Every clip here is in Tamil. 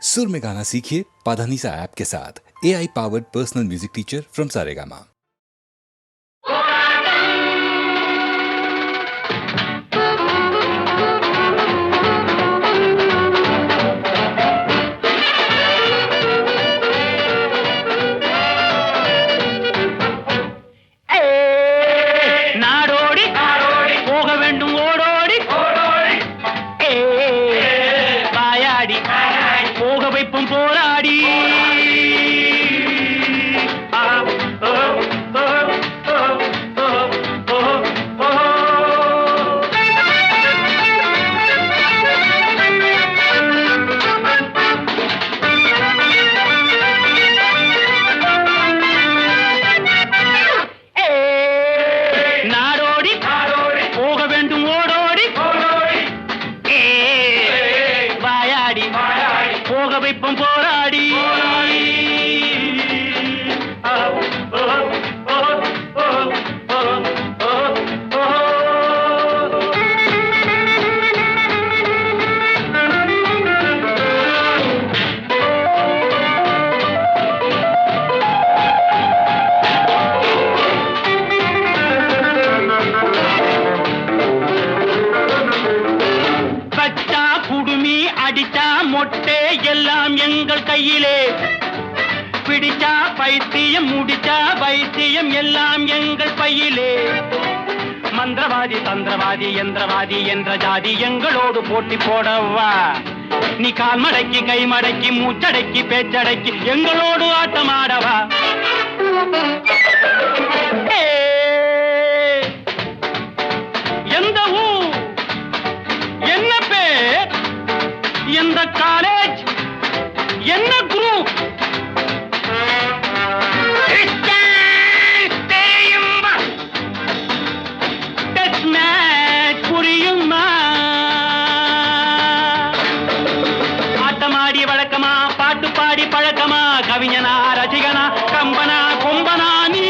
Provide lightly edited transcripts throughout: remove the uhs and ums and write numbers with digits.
सुर में गाना सीखिए पाधानीसा ऐप के साथ। AI powered personal music teacher from Saregama. போராடி நாடோடி போக வேண்டும் ஓடோடி வாயாடி போக வைப்போம் போராடி பச்சா குடுமி அடிச்சா மொட்டை எல்லாம் எங்கள் கையிலே, பிடிச்சா பைத்தியம் முடிச்சா வைத்தியம் எல்லாம் எங்கள் பையிலே. மந்திரவாதி தந்திரவாதி யந்திரவாதி என்ற ஜாதி எங்களோடு போட்டி போடவா, நீ கால் மடக்கி கை மடக்கி மூச்சடக்கி பேச்சடக்கி எங்களோடு ஆட்டமாடவா. எந்த ஊர் என்ன பேர் எந்த காலேஜ் என்ன குரூப் தெரியுமா, டெஸ்ட் மேட்ச் புரியுமா, ஆட்டமாடி வழக்கமா பாட்டு பாடி பழக்கமா, கவிஞனா ரசிகனா கம்பனா கொம்பனா நீ.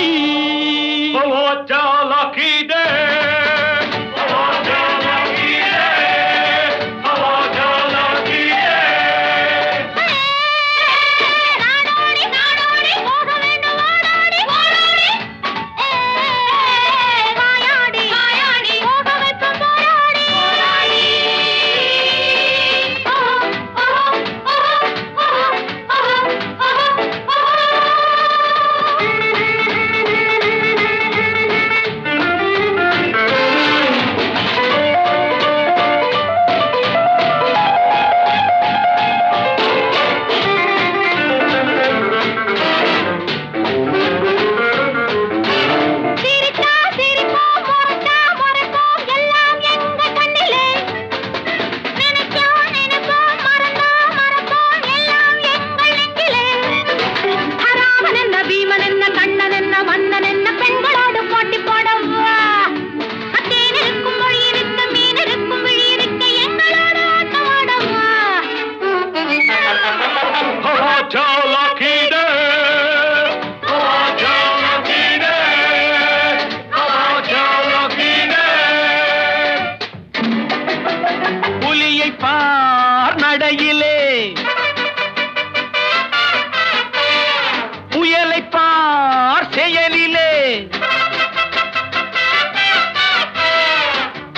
புலியை பார் நடையிலே, புயலை பார் செயலிலே,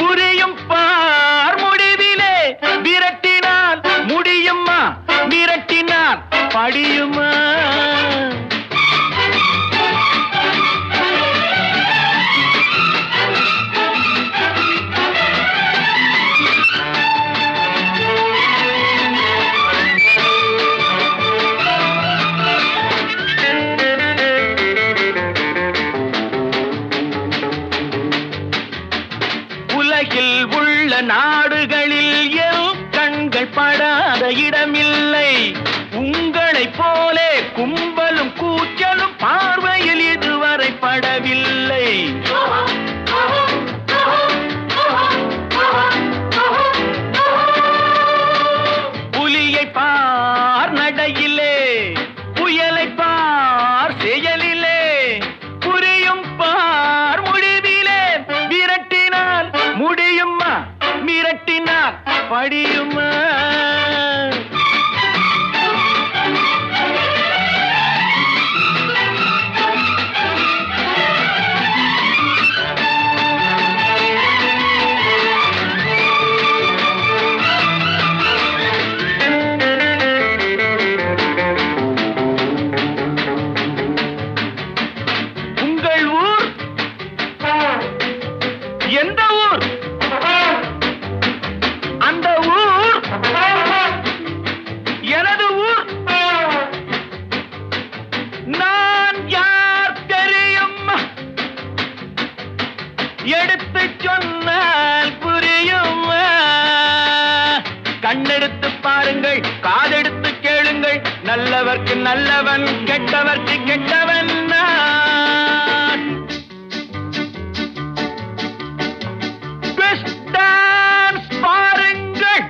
புரியும் பார் முடிவிலே, விரட்டினால் முடியுமா, மிரட்டினால் படியுமா. உலகில் உள்ள நாடுகளில் என் கண்கள் படாத இடமில்லை, உங்களைப் போலே கும்பலும் கூச்சலும் பார்வையில் இதுவரை படவில்லை. புலியை பார் நடையிலே, புயலை பார் செயலிலே, புரியும் பார் முடிவிலே, விரட்டினால் முடியுமா, மிரட்டினால் படியுமா. கண்ணெடுத்து பாருங்கள், காதெடுத்து கேளுங்கள், நல்லவர்க்கு நல்லவன், கெட்டவர்க்கு கெட்டவன் நான். Twist dance பாருங்கள்.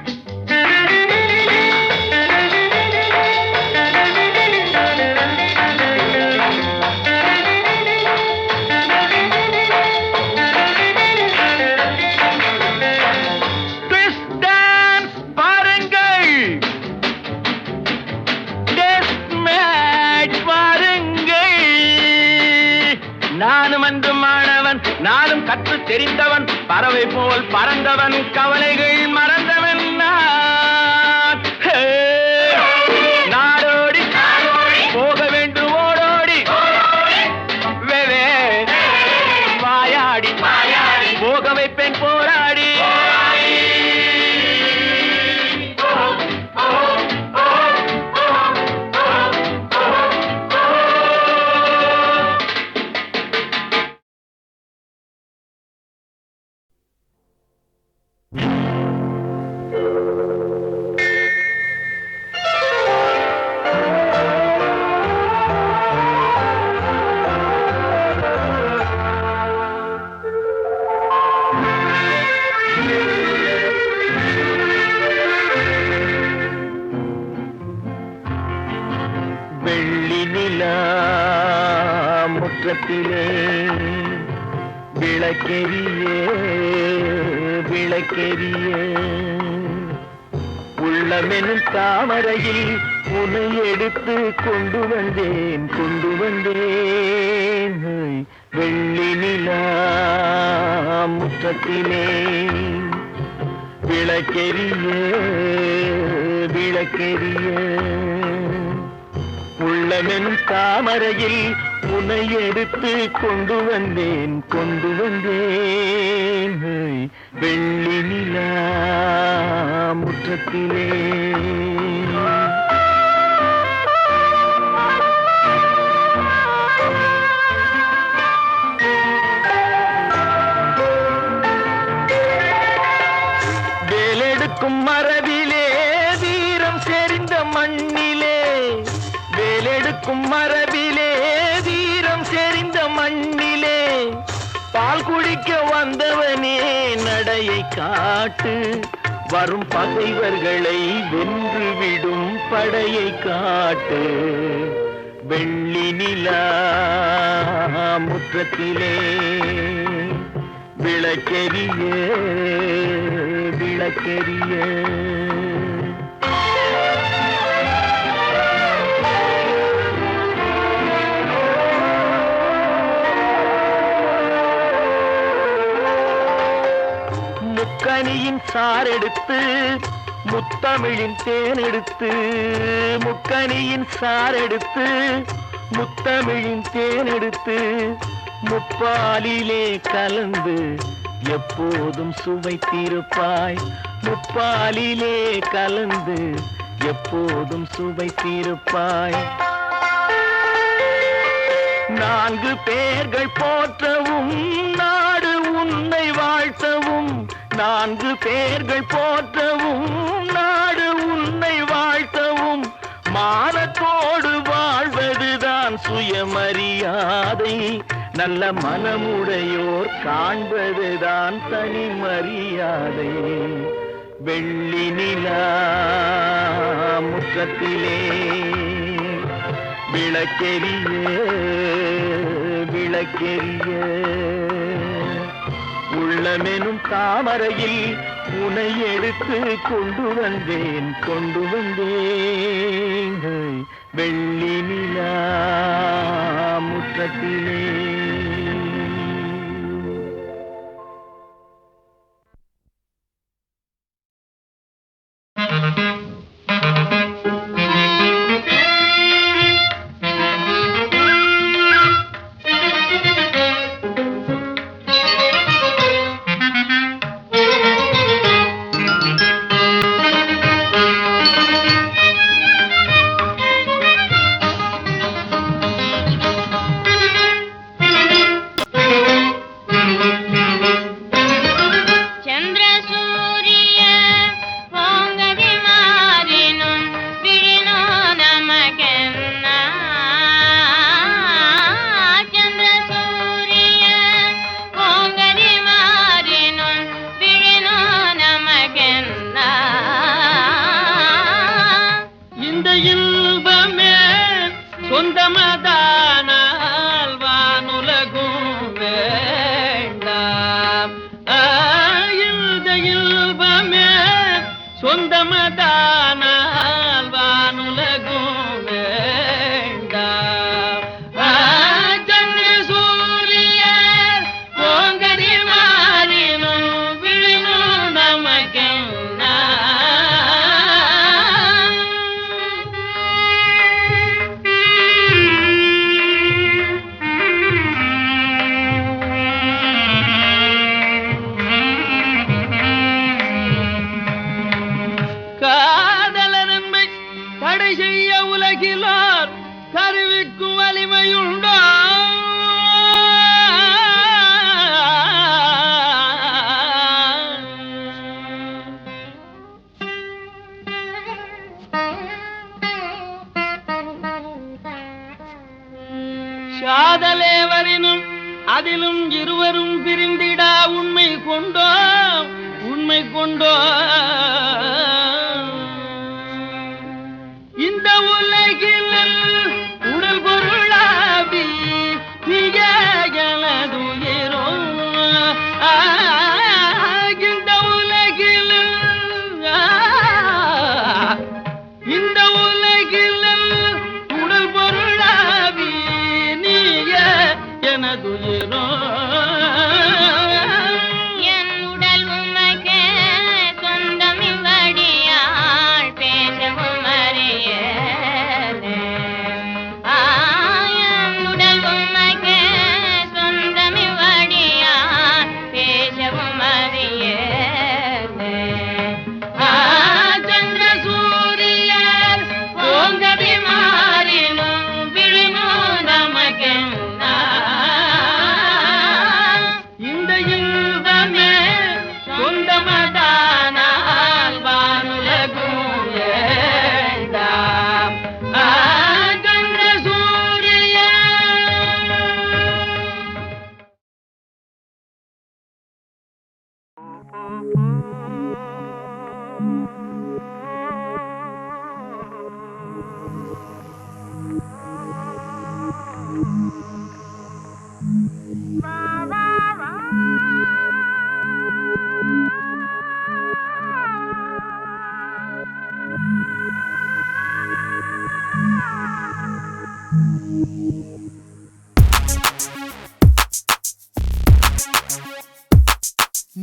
நானும் அன்று மாணவன், நானும் கற்று தெரிந்தவன், பறவை போல் பறந்தவன், கவலைகள் மறந்தவன் நான். நாடோடி போக வேண்டும் ஓடோடி, வெவே வாயாடி போக வைப்பேன் போராடி. முற்றத்திலே விளக்கெரியே விளக்கெரியே, உள்ளமெனும் தாமரையில் உன்னை எடுத்து கொண்டு வந்தேன் கொண்டு வந்தேன். வெள்ளி நிலா முற்றத்திலே விளக்கெரியே விளக்கெரியே, உள்ளமெனும் தாமரையில் உன்னை எடுத்து கொண்டு வந்தேன் கொண்டு வந்தேன். வெள்ளி நிலா முற்றத்திலே. வேலெடுக்கும் மரபிலே வீரம் செறிந்த மண்ணிலே, வேலெடுக்கும் மரபிலே வீரம் செறிந்த மண்ணிலே, பால் குடிக்க வந்தவனே நடையை காட்டு, வரும் பகைவர்களை வென்றுவிடும் படையை காட்டு. வெள்ளி நிலா முற்றத்திலே விளக்கெரியே விளக்கெரியே. முக்கனியின் சாரெடுத்து முத்தமிழின் தேனெடுத்து, முக்கனியின் சாரெடுத்து முத்தமிழின் தேனெடுத்து, முப்பாலிலே கலந்து எப்போதும் சுவைத்திருப்பாய், முப்பாலிலே கலந்து எப்போதும் சுவைத்திருப்பாய். நான்கு பேர்கள் போற்றவும் நாடு உன்னை வாழ்த்தவும், நான்கு பேர்கள் போற்றவும் நாடு உன்னை வாழ்த்தவும், மானத்தோடு வாழ்வதுதான் சுயமரியாதை, நல்ல மனமுடையோர் காண்பதுதான் தனி மரியாதை. வெள்ளி நிலா முற்றத்திலே விளக்கெரியே விளக்கெரியே, உள்ளமெனும் தாமரையில் உன்னை எடுத்து கொண்டு வந்தேன் கொண்டு வந்தேன். வெள்ளி நிலா முற்றத்திலே. இன்பமே சொந்தமதானால் வானுலகும் வேண்டாம். இந்த இன்பமே சொந்தமதானால் வானுலகும் வேண்டாம். சந்திர சூரியர் போங்கடி மாறினும் விழினும் நமக்கென்ன. காதலன்மை தடை செய்ய உலகிலோர் கருவிக்கும் வலிமையுண்டோ? சாதலேவரினும் அதிலும் இருவரும் பிரிந்திடா உண்மை கொண்டோ இந்த உலகில் உடல் பொருளாவி மிக எனதுயிரோ. இந்த உலகில் உடல் பொருளாவி நீய எனதுயிரோ.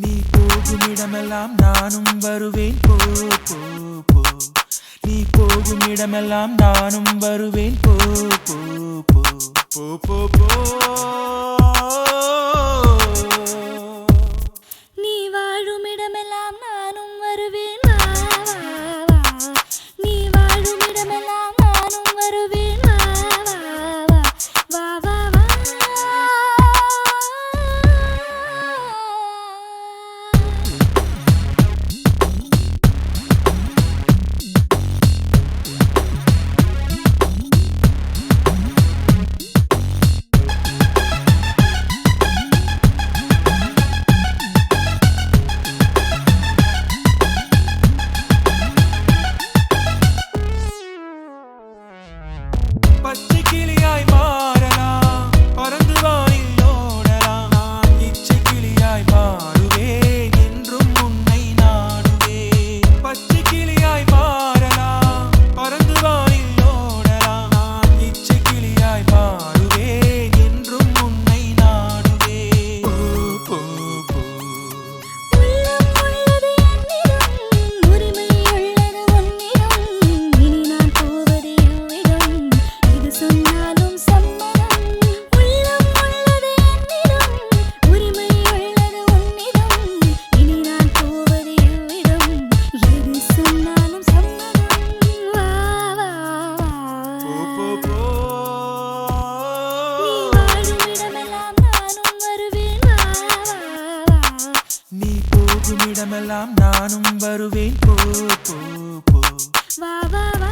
நீ போகும் இடமெல்லாம் நானும் வருவேன் போ போ போ. நீ போகும் இடமெல்லாம் நானும் வருவேன் போ போ போ போ போ போ. நீ வாழும் இடமெல்லாம் நானும் வருவேன் வா வா வா. நீ வாழும் இடமெல்லாம் நானும் வருவேன் வா வா வா வா வா. பச்சை கிளியாய் மாறலாம், பறந்து வானில் ஓடலாம். இச்சை கிளியாய் மாறுவேன், என்றும் உன்னை நாடுவேன். பச்சை கிளியாய் மாறலாம், பறந்து வானில் ஓடலாம். இச்சை கிளியாய் மாறுவேன், என்றும் உன்னை நாடுவேன். போ போ போ. உள்ளம் உள்ளது என்னிடம், உரிமை உள்ளது உன்னிடம். இனி நான் போவது எவ்விடம், இது சொன்னாலும் சம்மதம். உள்ளம் உள்ளது என்னிடம், உரிமை உள்ளது உன்னிடம். இனி நான் போவது எவ்விடம், எது சொன்னாலும் சம்மதம். வா வா வா. போ போ போ. நீ வாழும் இடமெல்லாம் நானும் வருவேன் வா வா வா. நீ போகும் இடமெல்லாம் நானும் வருவேன் போ போ போ. வா வா வா.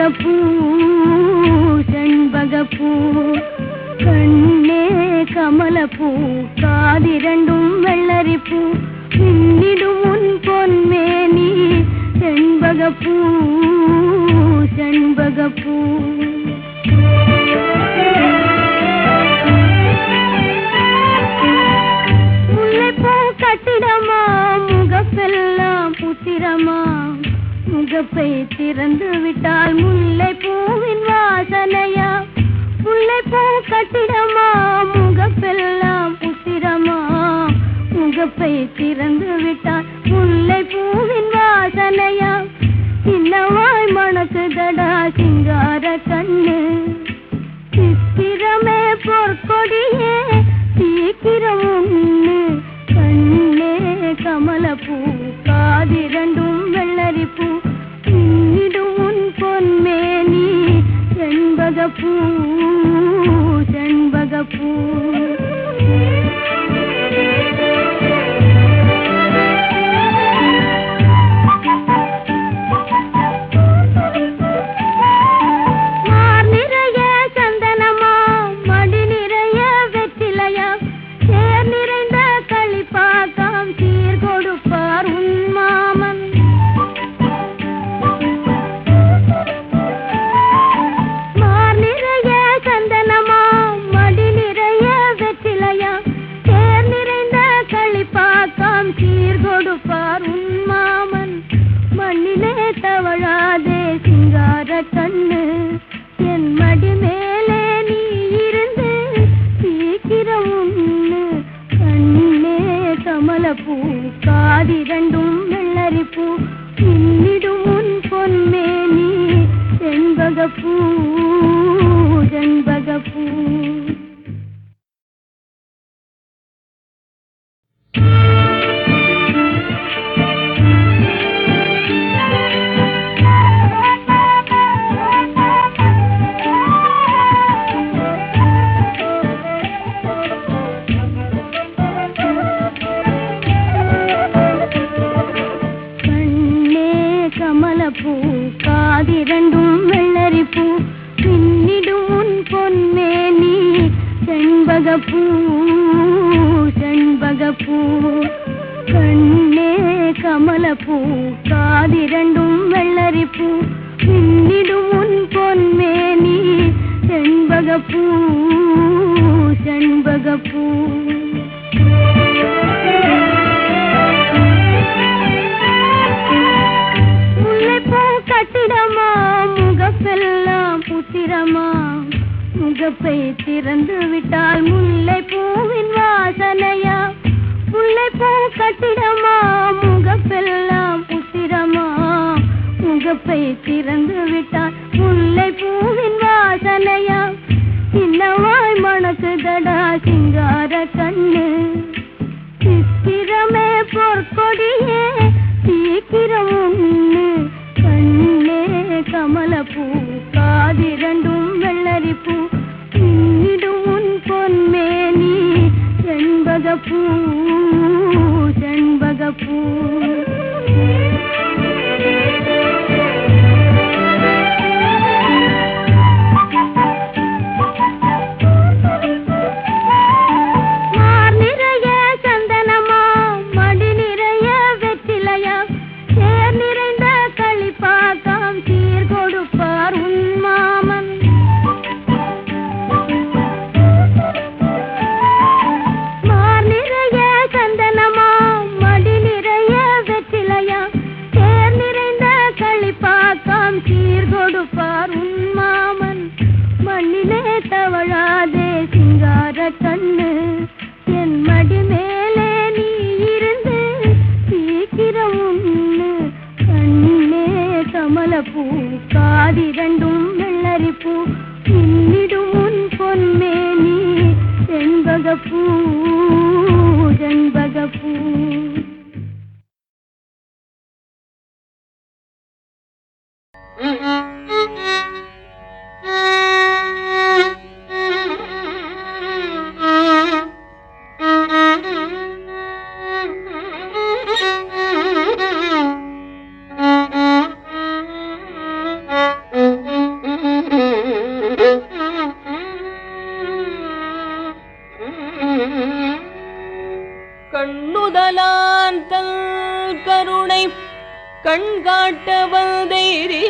செண்பகப்பூ செண்பகப்பூ கண்ணே கமலப்பூ காதிரண்டும் வெள்ளரிப்பூ பின்னிடும் உன் பொன்மேனி செண்பகப்பூ செண்பகப்பூ முல்லைப்பூ கட்டிடமா முகப்பெல்லாம் புத்திரமா முகப்பை திறந்து விட்டால் முல்லைப்பூவின் வாசனையா முல்லைப்பூ கட்டிடமா முகப்பெல்லாம் புத்திரமா முகப்பை திறந்து விட்டால் முல்லைப்பூவின் வாசனையா சின்னவாய் மணக்குதடா சிங்கார கண்ணு சித்திரமே பொற்கொடியே சீக்கிரம் உண்ணு கண்ணே கமலப்பூ காதிரண்டும் வெள்ளரிப்பூ பின்னிடும் உன் பொன்மேனி செண்பகப்பூ செண்பகப்பூ கண்ணு என் மடி மேலே நீ இருந்து சீக்கிரம் உண்ணு கண்ணே கமலப்பூ காதிரண்டும் வெள்ளரிப்பூ பின்னிடும் உன் பொன்மேனி செண்பகப்பூ செண்பகப்பூ கமலப்பூ காதிரண்டும் வெள்ளரிப்பூ பின்னிடும் உன் பொன்மேனி செண்பகப்பூ செண்பகப்பூ கண்ணே கமலப்பூ காதிரண்டும் வெள்ளரிப்பூ பின்னிடும் உன் பொன்மேனி செண்பகப்பூ செண்பகப்பூ கட்டிடமா முகப்பெல்லாம் புத்திரமா முகப்பை திறந்து விட்டால் முல்லைப்பூவின் வாசனையா முல்லைப்பூ கட்டிடமா முகப்பெல்லாம் புத்திரமா முகப்பை திறந்து விட்டால் முல்லைப்பூவின் வாசனையா சின்னவாய் மணக்குதடா சிங்கார கண்ணு சித்திரமே பொற்கொடியே சீக்கிரம் உண்ணு கண்ணே கமலப்பூ காதிரண்டும் வெள்ளரிப்பூ பின்னிடும் உன் பொன்மேனி செண்பகப்பூ செண்பகப்பூ கண்ணு என் மடி மேலே நீ இருந்து சீக்கிரம் உண்ணு கண்ணே கமலப்பூ காதிரண்டும் வெள்ளரிப்பூ பின்னிடும் உன் பொன்மேனி செண்பகப்பூ செண்பகப்பூ கண்காட்ட வந்தேரி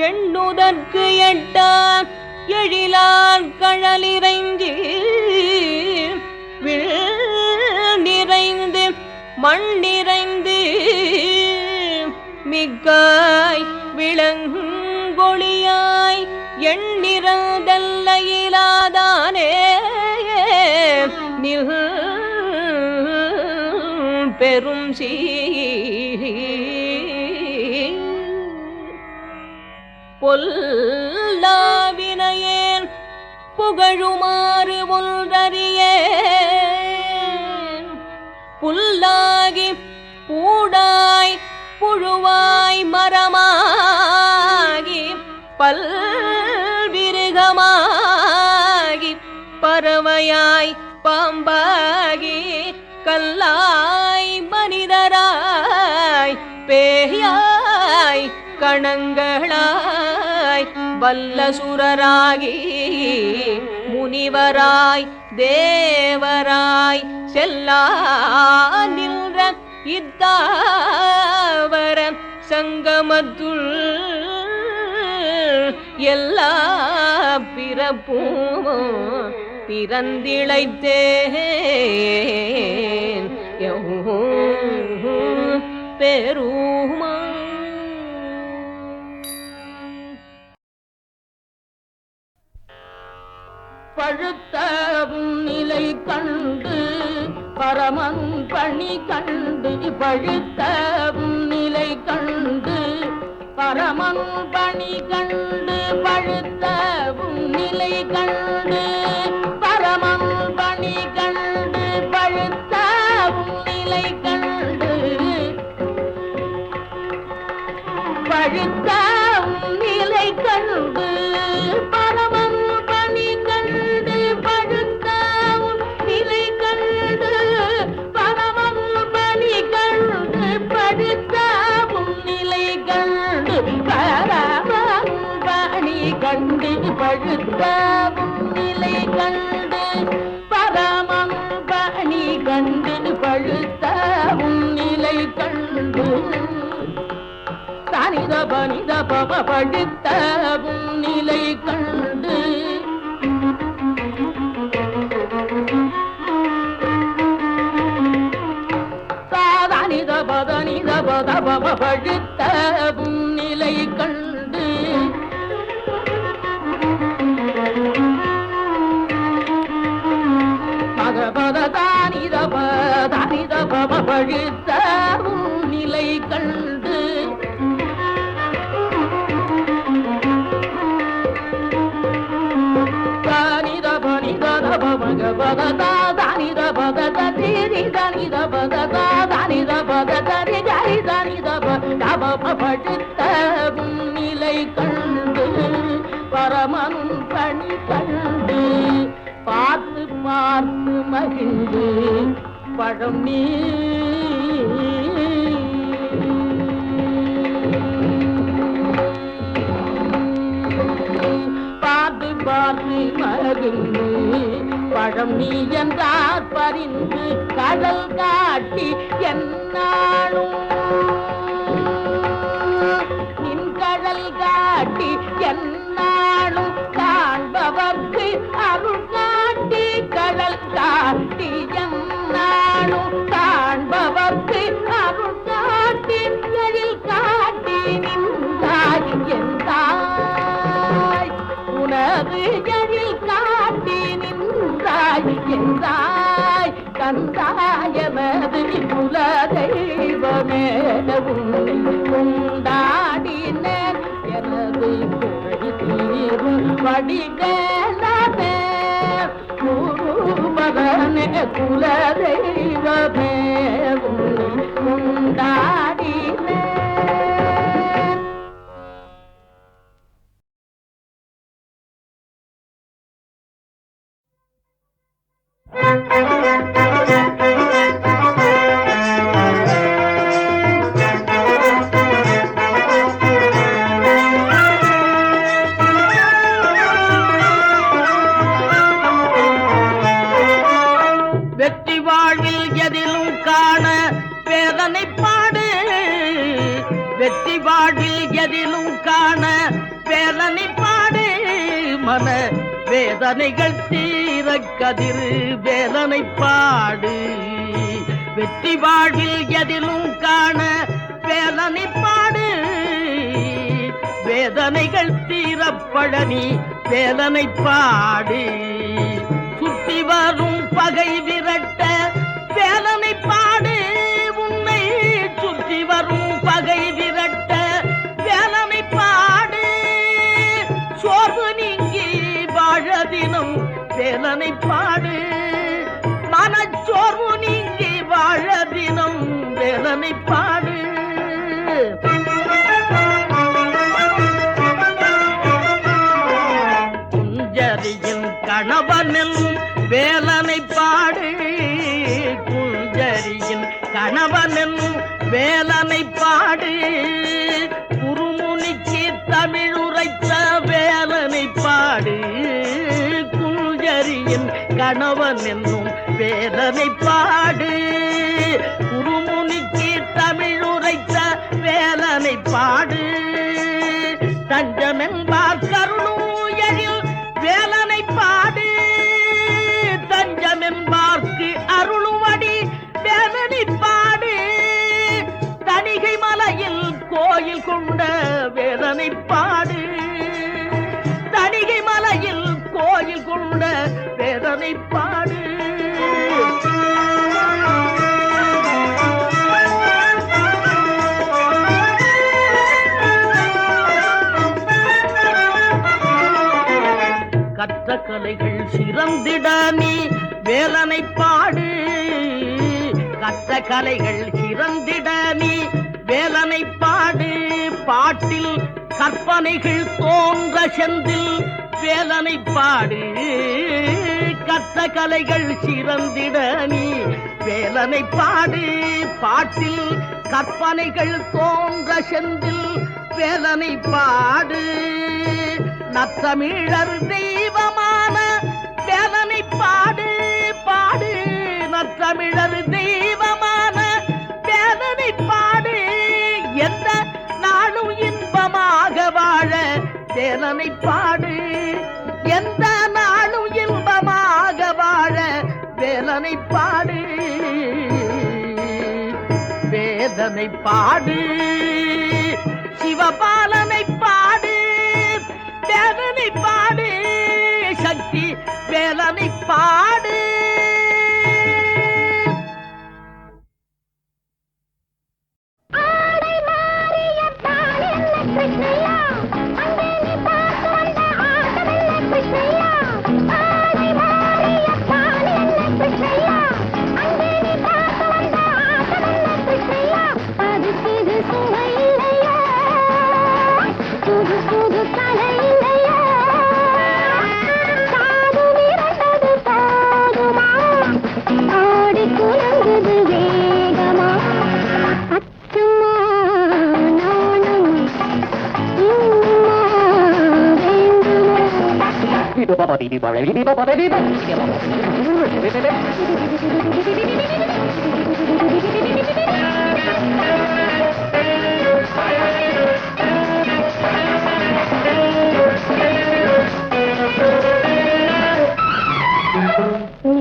எண்ணுதற்கு எட்டா எழிலார் கழலிறைஞ்சி நிறைந்து மண் நிறைந்து மிக்காய் விளங்கொழியாய் எண்ணிறந்தல்ல இலாதானே நில் பெரும் சீ பொல்லாவினையேன் புகழுமாறு ஒன்றறியேன் புல்லாகி பூடாய் புழுவாய் மரமாகி பல்விருகமாகி பறவையாய் பாம்பாகி கல்லாய் மனிதராய் பேயாய் கணங்களாய் வல்லசுரராகி முனிவராய் தேவராய் செல்லா நின்ற இத்தாவர சங்கமத்துள் எல்லா பிறப்பும் பிறந்திழைத்தேன் பெருமா பழுத்தவும் நிலை கண்டு பரமன் பணி கண்டு பழுத்தவும் நிலை கண்டு பரமன் பணி கண்டு பழுத்தவும் நிலை கண்டு பரமன் பணி கண்டு பழுத்தவும் நிலை கண்டு பழுத்தவும் நிலை கண்டு பரமன் பணி கண்டு பழுத்தவும் நிலை கண்டு பரமன் பணி கண்டு பழுத்தவும் நிலை கண்டு பரமன் பணி கண்டு பழுத்தவும் நிலை கண்டு பரமன் பணி கண்டு பழுத்தவும் நிலை கண்டு தனித பனித பவ படுத்தவும் நிலை கண்டு சாதனித பதனித பத பவ படுத்தவும் நிலை கண்டு மகபத தானித பதனித பவ படுத்தவும் நிலை கண்டு பத தானி த பத தரி தானி த பத தானி த பத தரி ஜரி தானி த பத படுத்தவும் நிலை கண்டு பரமன் பணி கண்டு பார்த்து பார்த்து மகிழ்ந்து பழம் நீ பார்த்து பார்த்து மகிழ்ந்து பழம் நீ என்றார் பறிந்து கடல் காட்டி என்னாலும் நின் கடல் காட்டி என்னாலும் காண்பவர்க்கு அருள் காட்டி கடல் காட்டி என்னாலும் காண்பவர்க்கு அருள் காட்டி எழில் காட்டி நின்றாய் என்றாய் உனது எழில் காட்டி நின்றாய் என்றாய் கந்தாயமது குல தெய்வமே உன்னை கொண்டாடினேன் எனது குறை தீரும் வடிவேலனே குருபரனே குல தெய்வமே உன்னை கொண்டாடினேன். வெற்றி வாழ்வில் எதிலும் காண பாடு வெற்றி வாழ்வில் எதிலும் காண வேலனை பாடு மன வேதனைகள் தீர கதிரு வேலனை பாடு வெற்றி வாழ்வில் எதிலும் காண வேலனை பாடு வேதனைகள் தீரப்பழனி வேலனை பாடு சுற்றி வரும் பகை விரட்ட வேலனை பாடு உன்னை சுற்றி வரும் பகை விரட்ட வேலனை பாடு சோர்வு நீங்கி வாழ தினம் வேலனை பாடு மனச்சோர்வு நீங்கி வாழ தினம் வேலனை பாடு குஞ்சரியின் கணவனில் வேலனை பாடு குஞ்சரியின் கணவனில் வேலனை பாடு குருமுனிக்கு தமிழ் உரைத்த வேலனை பாடு குஞ்சரியின் கணவன் என்னும் வேலனை பாடு குருமுனிக்கு தமிழ் உரைத்த வேலனை பாடு தஞ்சமென்பார் கருணூயரில் வேலனை பாடு தஞ்சமென்பார்க்கு அருளுவடி வேலனை பாடு தணிகை மலையில் கோயில் கொண்ட வேலனை பாடு தணிகை மலையில் கோயில் கொண்ட வேலனை பாடு கற்ற கலைகள் சிறந்திட நீ வேலனை பாடு கற்ற கலைகள் சிறந்திட நீ வேலனை பாடு பாட்டில் கற்பனைகள் தோன்ற செந்தில் வேலனை பாடு கற்ற கலைகள் சிறந்திட நீ வேலனை பாடு பாட்டில் கற்பனைகள் தோன்ற செந்தில் வேலனை பாடு நத்தமிழர் தெய்வமான வேலனை பாடு பாடு நத்தமிழர் தெய்வமான வேலனை பாடு எந்த நாளும் இன்பமாக வாழ வேலனை பாடு எந்த நாளும் இன்பமாக வாழ வேலனை பாடு வேதனை பாடு சிவபாலனை பாடு வேலனை பாடு சக்தி வேலனை பாடு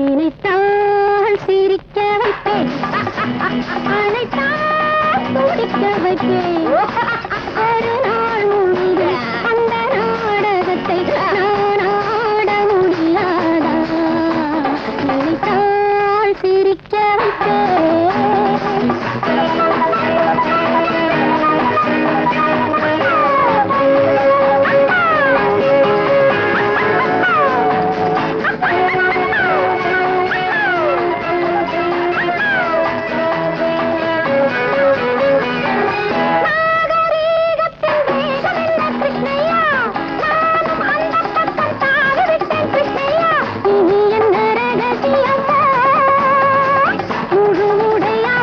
நினைத்தால் சிரிக்க வைப்பேன் அழைத்தால் துடிக்க வைப்பேன் ஒரு நாள் முழுது அந்த நாடகத்தை நான் ஆட முடியாதா நினைத்தால் சிரிக்க முழுமுடையா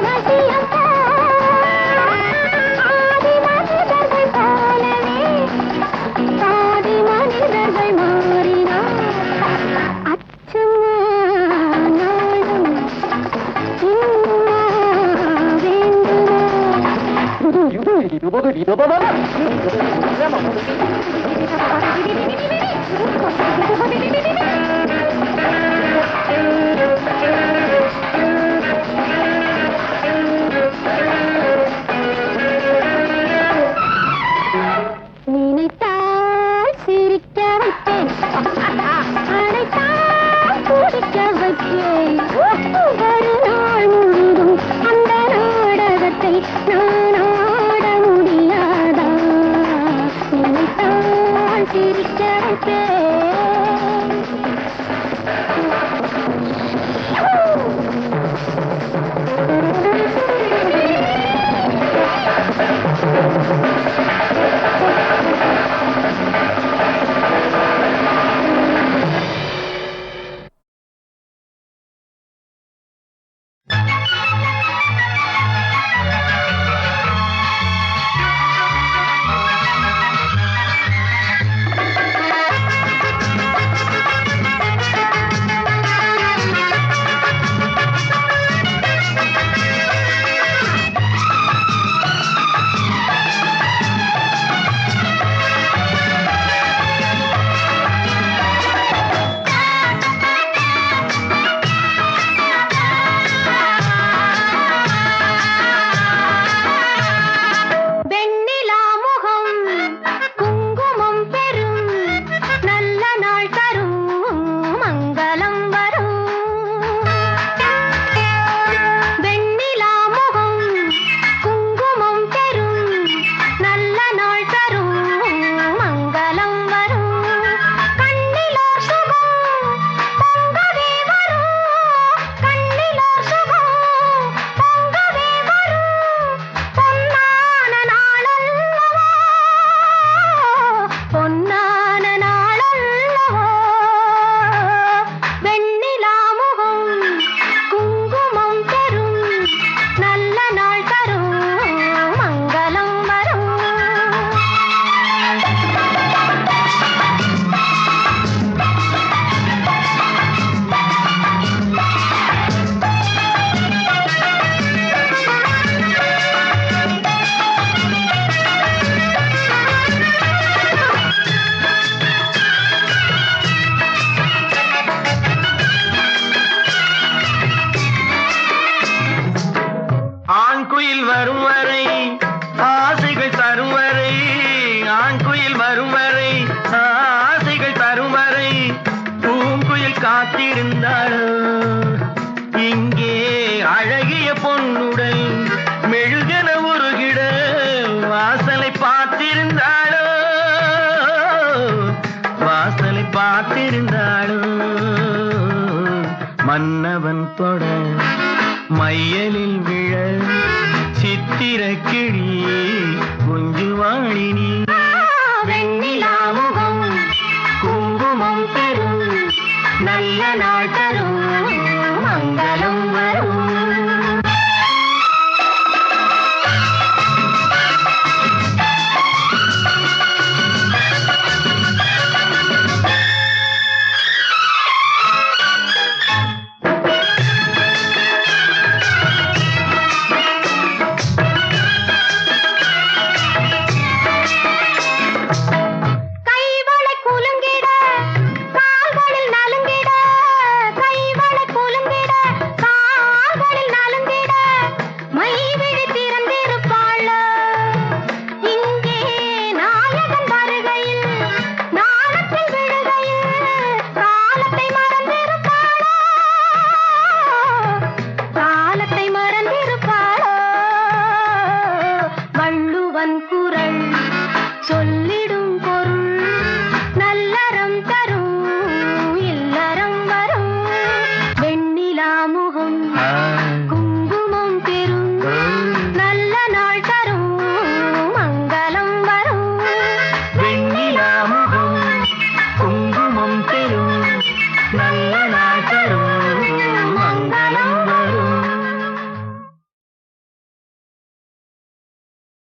நினைத்தால் சிரிக்க வைத்தேன், அடைத்தால் குடிக்க வைத்தேன். ஒரு நாள் முழுதும் அந்த நாடகத்தை நான் ஆட முடியாதா? நினைத்தால் சிரிக்க வைத்தேன். காத்திருந்தாளோ இங்கே அழகிய பொன்னுடன் மெழுகன உருகிட வாசலை பார்த்திருந்தாளோ வாசலை பார்த்திருந்தாளோ மன்னவன் தொட மையலில் விழ சித்திர கிளி